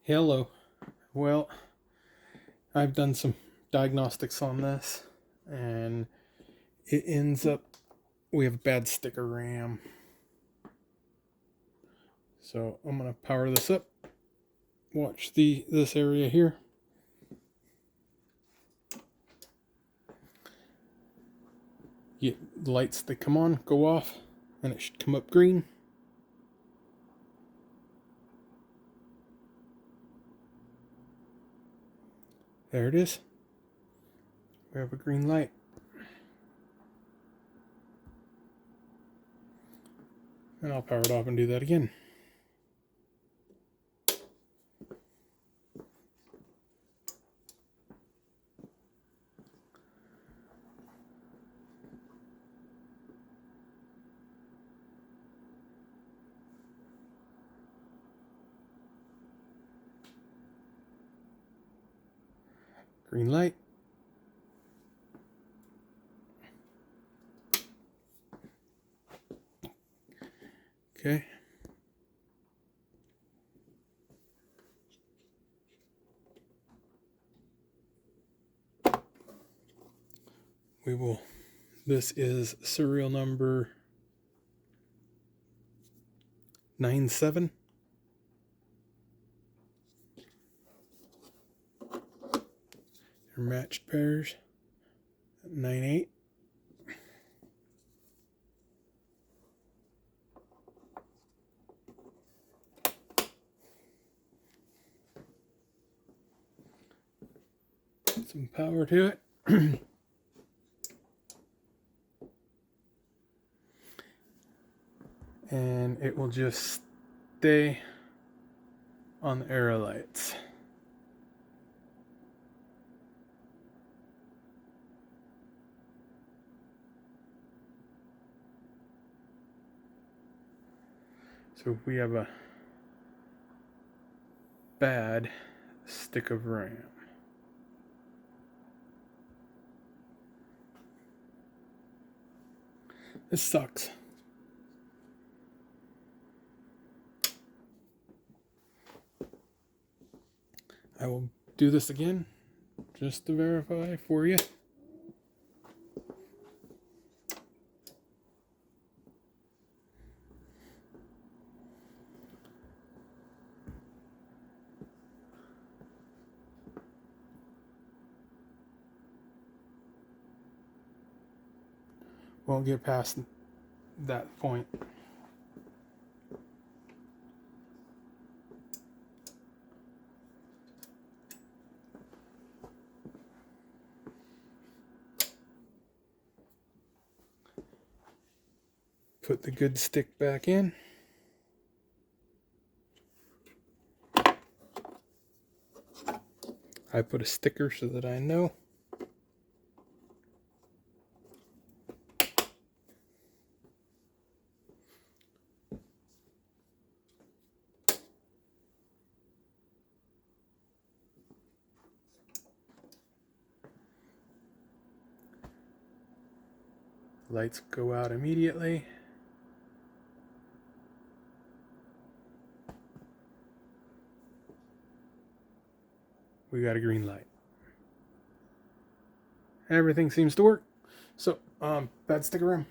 Hello. Well, I've done some diagnostics on this, and it ends up we have a bad sticker RAM. So I'm gonna power this up. Watch this area here. The lights that come on go off, and it should come up green. There it is. We have a green light. And I'll power it off and do that again. Green light. Okay. This is serial number 97. They're matched pairs. 98. Some power to it. And it will just stay on the arrow lights. So we have a bad stick of RAM. This sucks. I will do this again just to verify for you. Won't get past that point. Put the good stick back in. I put a sticker so that I know. Lights go out immediately. We got a green light. Everything seems to work. So, bad sticker RAM.